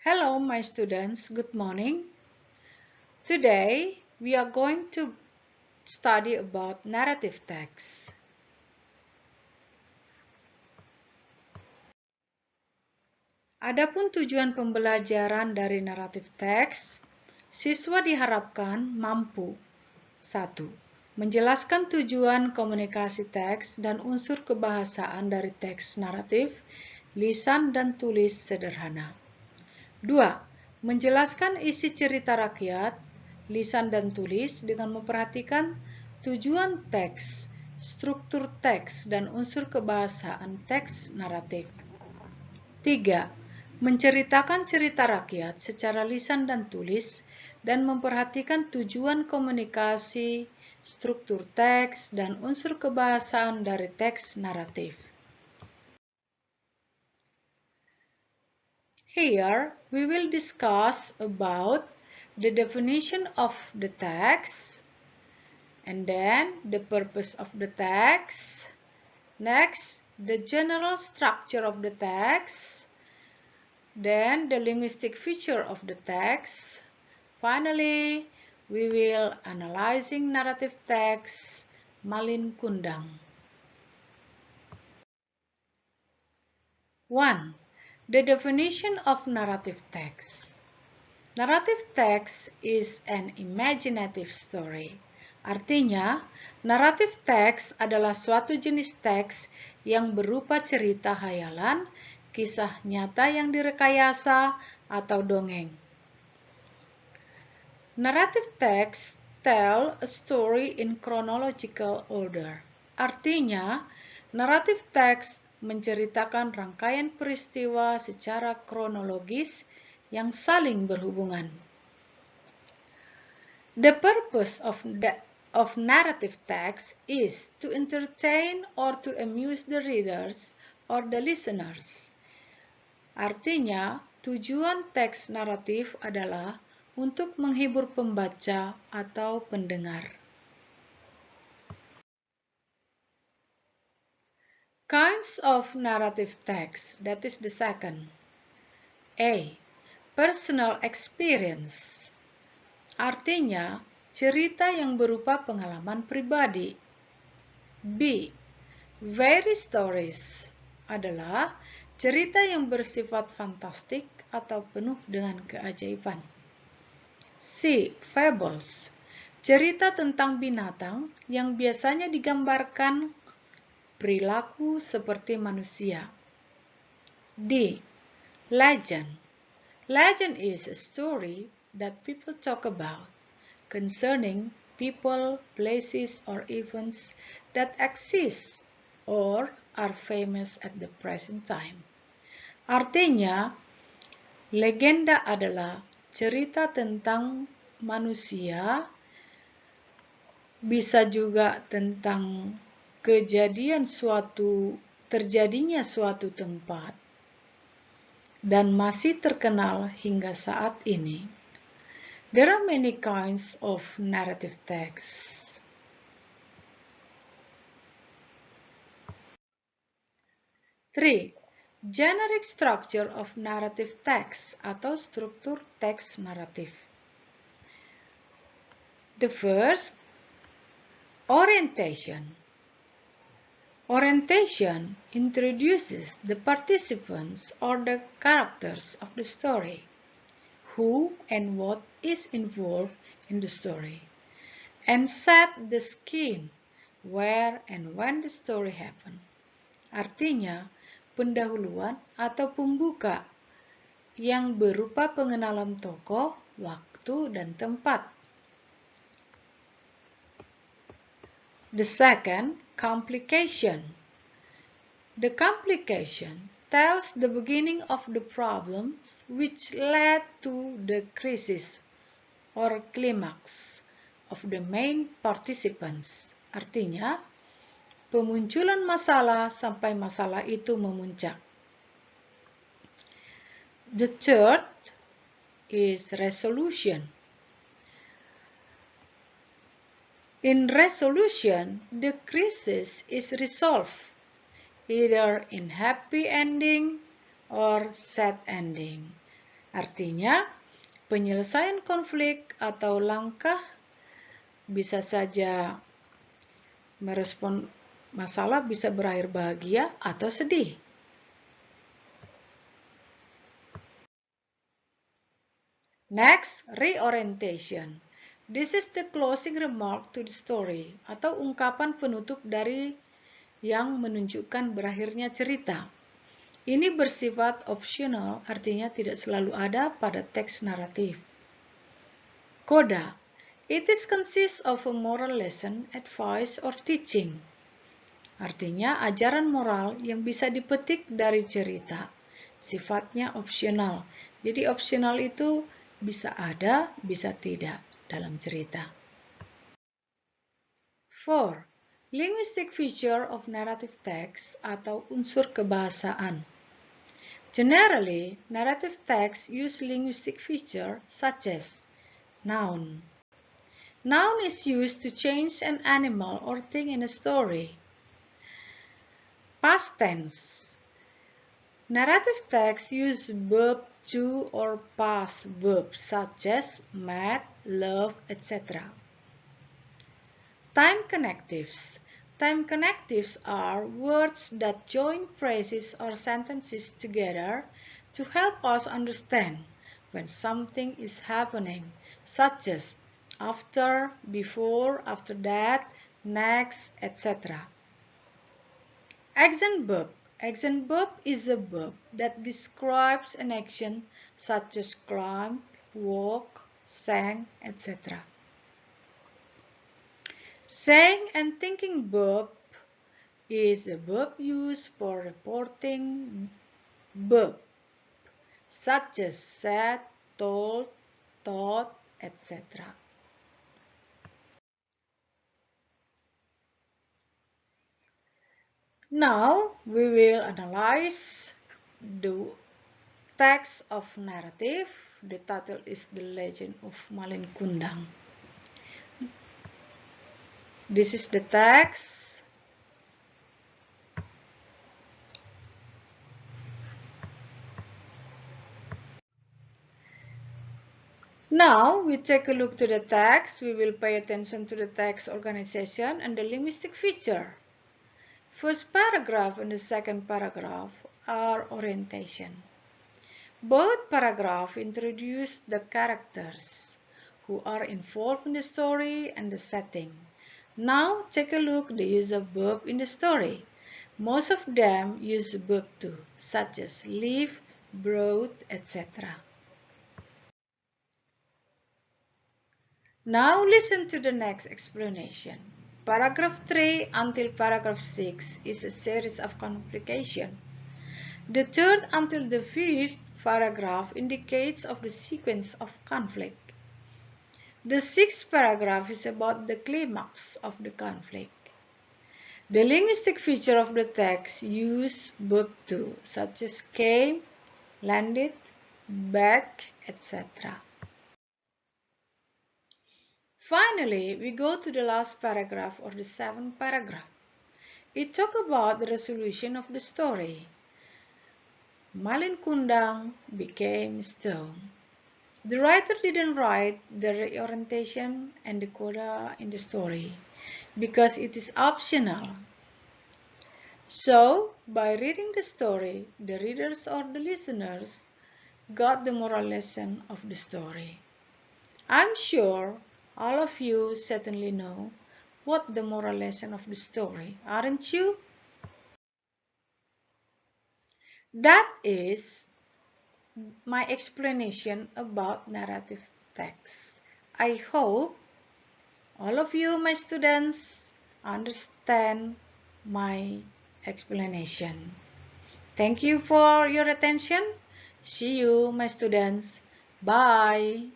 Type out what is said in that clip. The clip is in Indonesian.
Hello, my students. Good morning. Today, we are going to study about narrative text. Adapun tujuan pembelajaran dari narrative text, siswa diharapkan mampu 1. Menjelaskan tujuan komunikasi teks dan unsur kebahasaan dari teks naratif, lisan dan tulis sederhana. 2. Menjelaskan isi cerita rakyat, lisan dan tulis dengan memperhatikan tujuan teks, struktur teks, dan unsur kebahasaan teks naratif. 3. Menceritakan cerita rakyat secara lisan dan tulis dan memperhatikan tujuan komunikasi, struktur teks, dan unsur kebahasaan dari teks naratif. Here, we will discuss about the definition of the text, and then the purpose of the text. Next, the general structure of the text, then the linguistic feature of the text. Finally, we will analyzing narrative text Malin Kundang. 1. The definition of narrative text. Narrative text is an imaginative story. Artinya, narrative text adalah suatu jenis teks yang berupa cerita hayalan, kisah nyata yang direkayasa, atau dongeng. Narrative text tell a story in chronological order. Artinya, narrative text menceritakan rangkaian peristiwa secara kronologis yang saling berhubungan. The purpose of narrative text is to entertain or to amuse the readers or the listeners. Artinya, tujuan teks naratif adalah untuk menghibur pembaca atau pendengar. Kinds of narrative text, that is the second. A. Personal experience. Artinya, cerita yang berupa pengalaman pribadi. B. Fairy stories adalah cerita yang bersifat fantastik atau penuh dengan keajaiban. C. Fables, cerita tentang binatang yang biasanya digambarkan perilaku seperti manusia. D. Legend. Legend is a story that people talk about concerning people, places, or events that exist or are famous at the present time. Artinya, legenda adalah cerita tentang manusia, bisa juga tentang terjadinya suatu tempat dan masih terkenal hingga saat ini. There are many kinds of narrative texts. Three, generic structure of narrative text atau struktur teks naratif. The first, orientation. Orientation introduces the participants or the characters of the story, who and what is involved in the story, and set the scene where and when the story happened. Artinya, pendahuluan atau pembuka yang berupa pengenalan tokoh, waktu, dan tempat. The second, complication. The complication tells the beginning of the problems which led to the crisis or climax of the main participants. Artinya, pemunculan masalah sampai masalah itu memuncak. The third is resolution. In resolution, the crisis is resolved, either in happy ending or sad ending. Artinya, penyelesaian konflik atau langkah bisa saja merespon masalah bisa berakhir bahagia atau sedih. Next, reorientation. This is the closing remark to the story atau ungkapan penutup dari yang menunjukkan berakhirnya cerita. Ini bersifat opsional, artinya tidak selalu ada pada teks naratif. Coda. It is consists of a moral lesson, advice, or teaching. Artinya ajaran moral yang bisa dipetik dari cerita. Sifatnya opsional. Jadi opsional itu bisa ada, bisa tidak dalam cerita. 4. Linguistic feature of narrative text atau unsur kebahasaan. Generally, narrative text use linguistic feature such as noun. Noun is used to change an animal or thing in a story. Past tense. Narrative text use verb to or past verbs such as met, love, etc. Time connectives. Time connectives are words that join phrases or sentences together to help us understand when something is happening, such as after, before, after that, next, etc. Accent verb. Accent verb is a verb that describes an action such as climb, walk, sang, etc. Saying and thinking verb is a verb used for reporting verb such as said, told, thought, etc. Now we will analyze the text of narrative. The title is The Legend of Malin Kundang. This is the text. Now we take a look to the text. We will pay attention to the text organization and the linguistic feature. First paragraph and the second paragraph are orientation. Both paragraphs introduce the characters who are involved in the story and the setting. Now take a look at the use of verb in the story. Most of them use verb to, such as live, brought, etc. Now listen to the next explanation. Paragraph 3 until paragraph 6 is a series of complication. The third until the fifth paragraph indicates of the sequence of conflict. The sixth paragraph is about the climax of the conflict. The linguistic feature of the text use verb to, such as came, landed, back, etc. Finally, we go to the last paragraph or the seventh paragraph. It talks about the resolution of the story. Malin Kundang became stone. The writer didn't write the reorientation and the coda in the story because it is optional. So, by reading the story, the readers or the listeners got the moral lesson of the story. I'm sure all of you certainly know what the moral lesson of the story, aren't you? That is my explanation about narrative text. I hope all of you, my students, understand my explanation. Thank you for your attention. See you, my students. Bye.